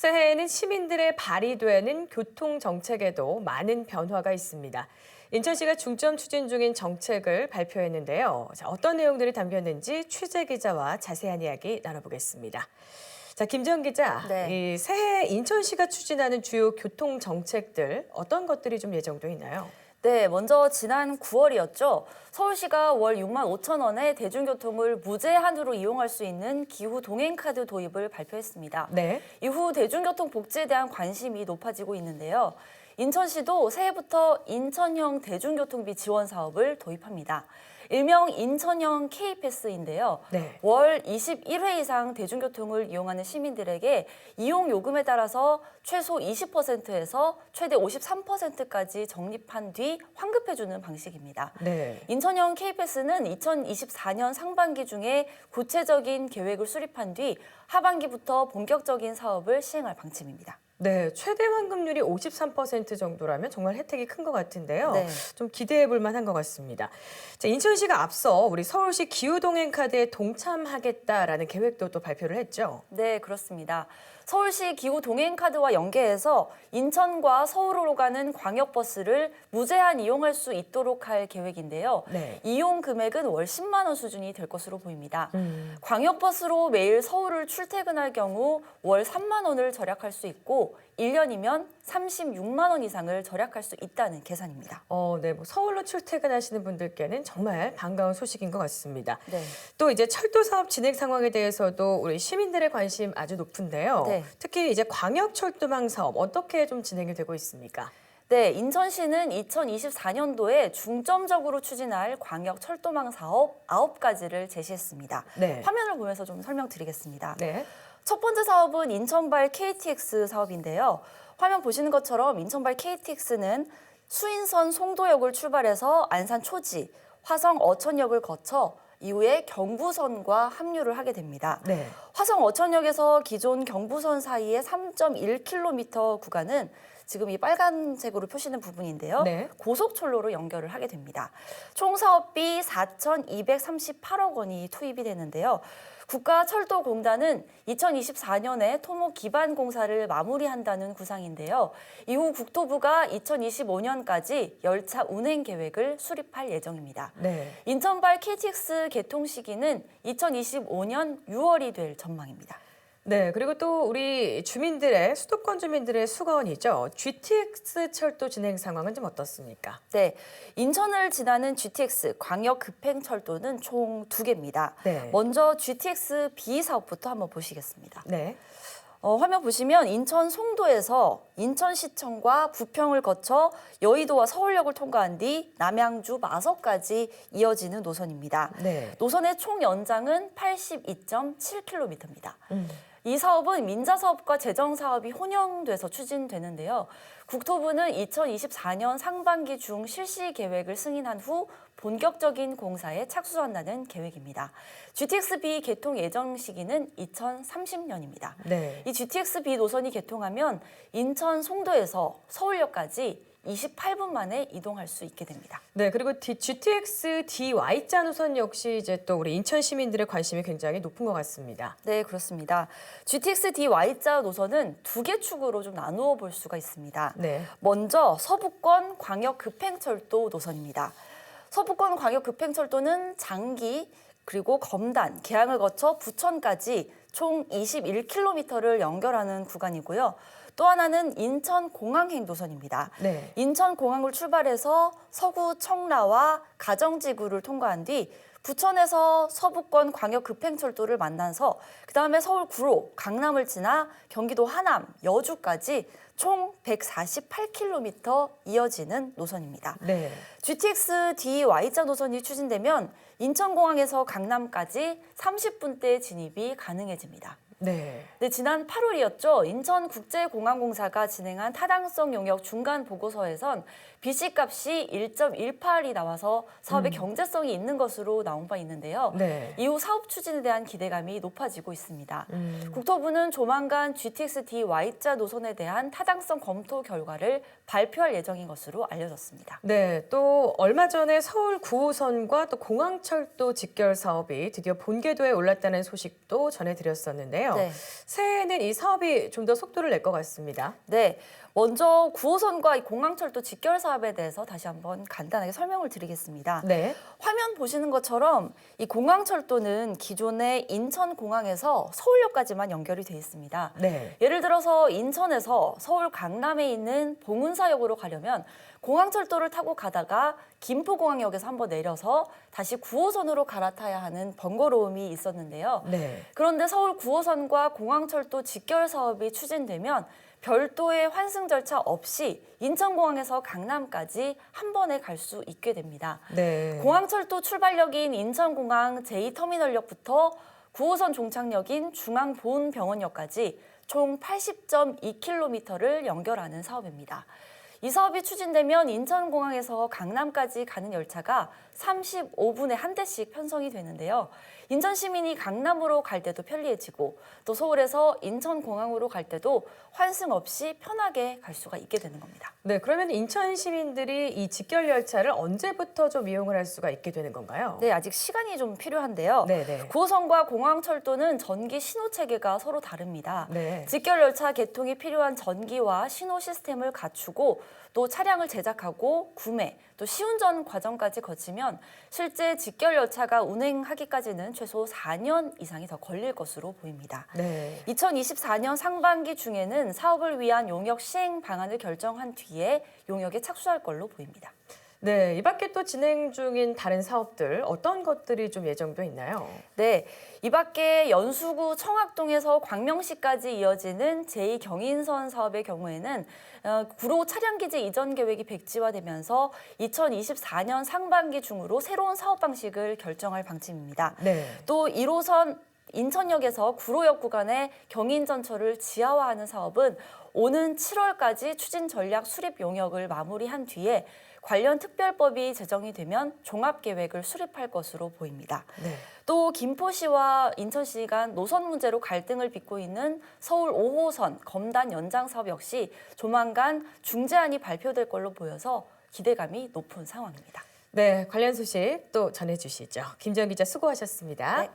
새해에는 시민들의 발휘되는 교통정책에도 많은 변화가 있습니다. 인천시가 중점 추진 중인 정책을 발표했는데요. 어떤 내용들이 담겼는지 취재 기자와 자세한 이야기 나눠보겠습니다. 김지영 기자, 네. 이 새해 인천시가 추진하는 주요 교통정책들 어떤 것들이 좀 예정돼 있나요? 네, 먼저 지난 9월이었죠. 서울시가 월 6만 5천 원에 대중교통을 무제한으로 이용할 수 있는 기후 동행카드 도입을 발표했습니다. 네. 이후 대중교통 복지에 대한 관심이 높아지고 있는데요. 인천시도 새해부터 인천형 대중교통비 지원 사업을 도입합니다. 일명 인천형 K패스인데요. 네. 월 21회 이상 대중교통을 이용하는 시민들에게 이용 요금에 따라서 최소 20%에서 최대 53%까지 적립한 뒤 환급해주는 방식입니다. 네. 인천형 K패스는 2024년 상반기 중에 구체적인 계획을 수립한 뒤 하반기부터 본격적인 사업을 시행할 방침입니다. 네, 최대 환급률이 53% 정도라면 정말 혜택이 큰 것 같은데요. 네. 좀 기대해 볼 만한 것 같습니다. 인천시가 앞서 우리 서울시 기후동행카드에 동참하겠다라는 계획도 또 발표를 했죠. 네, 그렇습니다. 서울시 기후 동행카드와 연계해서 인천과 서울로 가는 광역버스를 무제한 이용할 수 있도록 할 계획인데요. 네. 이용 금액은 월 10만 원 수준이 될 것으로 보입니다. 광역버스로 매일 서울을 출퇴근할 경우 월 3만 원을 절약할 수 있고 1년이면 36만 원 이상을 절약할 수 있다는 계산입니다. 네, 서울로 출퇴근하시는 분들께는 정말 반가운 소식인 것 같습니다. 네. 또 이제 철도 사업 진행 상황에 대해서도 우리 시민들의 관심 아주 높은데요. 네. 특히 이제 광역 철도망 사업 어떻게 좀 진행이 되고 있습니까? 네, 인천시는 2024년도에 중점적으로 추진할 광역 철도망 사업 9가지를 제시했습니다. 네. 화면을 보면서 좀 설명드리겠습니다. 네. 첫 번째 사업은 인천발 KTX 사업인데요. 화면 보시는 것처럼 인천발 KTX는 수인선 송도역을 출발해서 안산 초지, 화성 어천역을 거쳐 이후에 경부선과 합류를 하게 됩니다. 네. 화성 어천역에서 기존 경부선 사이의 3.1km 구간은 지금 이 빨간색으로 표시된 부분인데요. 네. 고속철로로 연결을 하게 됩니다. 총 사업비 4,238억 원이 투입이 되는데요. 국가철도공단은 2024년에 토목 기반 공사를 마무리한다는 구상인데요. 이후 국토부가 2025년까지 열차 운행 계획을 수립할 예정입니다. 네. 인천발 KTX 개통 시기는 2025년 6월이 될 전망입니다. 네, 그리고 또 우리 수도권 주민들의 수건이죠. GTX 철도 진행 상황은 좀 어떻습니까? 네, 인천을 지나는 GTX 광역 급행철도는 총 2개입니다. 네. 먼저 GTX B 사업부터 한번 보시겠습니다. 네. 화면 보시면 인천 송도에서 인천시청과 부평을 거쳐 여의도와 서울역을 통과한 뒤 남양주 마석까지 이어지는 노선입니다. 네. 노선의 총 연장은 82.7km입니다. 이 사업은 민자사업과 재정사업이 혼용돼서 추진되는데요. 국토부는 2024년 상반기 중 실시 계획을 승인한 후 본격적인 공사에 착수한다는 계획입니다. GTX-B 개통 예정 시기는 2030년입니다. 네. 이 GTX-B 노선이 개통하면 인천 송도에서 서울역까지 28분 만에 이동할 수 있게 됩니다. 네, 그리고 GTX DY자 노선 역시 이제 또 우리 인천 시민들의 관심이 굉장히 높은 것 같습니다. 네, 그렇습니다. GTX DY자 노선은 2개 축으로 좀 나누어 볼 수가 있습니다. 네. 먼저 서부권 광역 급행철도 노선입니다. 서부권 광역 급행철도는 장기 그리고 검단, 계양을 거쳐 부천까지 총 21km를 연결하는 구간이고요. 또 하나는 인천공항행 노선입니다. 네. 인천공항을 출발해서 서구 청라와 가정지구를 통과한 뒤 부천에서 서부권 광역 급행철도를 만나서 그다음에 서울 구로, 강남을 지나 경기도 하남, 여주까지 총 148km 이어지는 노선입니다. 네. GTX DY자 노선이 추진되면 인천공항에서 강남까지 30분대 진입이 가능해집니다. 네. 네, 지난 8월이었죠. 인천국제공항공사가 진행한 타당성 용역 중간 보고서에선 BC값이 1.18이 나와서 사업의 경제성이 있는 것으로 나온 바 있는데요. 네. 이후 사업 추진에 대한 기대감이 높아지고 있습니다. 국토부는 조만간 GTX-D Y자 노선에 대한 타당성 검토 결과를 발표할 예정인 것으로 알려졌습니다. 네, 또 얼마 전에 서울 9호선과 또 공항철도 직결 사업이 드디어 본궤도에 올랐다는 소식도 전해드렸었는데요. 있는데요. 네. 새해에는 이 사업이 좀 더 속도를 낼 것 같습니다. 네, 먼저 9호선과 이 공항철도 직결 사업에 대해서 다시 한번 간단하게 설명을 드리겠습니다. 네. 화면 보시는 것처럼 이 공항철도는 기존의 인천공항에서 서울역까지만 연결이 돼 있습니다. 네. 예를 들어서 인천에서 서울 강남에 있는 봉은사역으로 가려면 공항철도를 타고 가다가 김포공항역에서 한번 내려서 다시 9호선으로 갈아타야 하는 번거로움이 있었는데요. 네. 그런데 서울 9호선과 공항철도 직결 사업이 추진되면 별도의 환승 절차 없이 인천공항에서 강남까지 한 번에 갈 수 있게 됩니다. 네. 공항철도 출발역인 인천공항 제2터미널역부터 9호선 종착역인 중앙보훈병원역까지 총 80.2km를 연결하는 사업입니다. 이 사업이 추진되면 인천공항에서 강남까지 가는 열차가 35분에 한 대씩 편성이 되는데요. 인천 시민이 강남으로 갈 때도 편리해지고 또 서울에서 인천공항으로 갈 때도 환승 없이 편하게 갈 수가 있게 되는 겁니다. 네, 그러면 인천 시민들이 이 직결 열차를 언제부터 좀 이용을 할 수가 있게 되는 건가요? 네, 아직 시간이 좀 필요한데요. 네네. 9호선과 공항철도는 전기 신호 체계가 서로 다릅니다. 네. 직결 열차 개통이 필요한 전기와 신호 시스템을 갖추고 또 차량을 제작하고 구매, 또 시운전 과정까지 거치면 실제 직결 열차가 운행하기까지는 최소 4년 이상이 더 걸릴 것으로 보입니다. 네. 2024년 상반기 중에는 사업을 위한 용역 시행 방안을 결정한 뒤에 용역에 착수할 걸로 보입니다. 네, 이 밖에 또 진행 중인 다른 사업들 어떤 것들이 좀 예정돼 있나요? 네, 이 밖에 연수구 청학동에서 광명시까지 이어지는 제2경인선 사업의 경우에는 구로 차량기지 이전 계획이 백지화되면서 2024년 상반기 중으로 새로운 사업 방식을 결정할 방침입니다. 네. 또 1호선 인천역에서 구로역 구간의 경인전철을 지하화하는 사업은 오는 7월까지 추진 전략 수립 용역을 마무리한 뒤에 관련 특별법이 제정이 되면 종합계획을 수립할 것으로 보입니다. 네. 또 김포시와 인천시 간 노선 문제로 갈등을 빚고 있는 서울 5호선 검단 연장 사업 역시 조만간 중재안이 발표될 걸로 보여서 기대감이 높은 상황입니다. 네, 관련 소식 또 전해주시죠. 김지연 기자 수고하셨습니다. 네.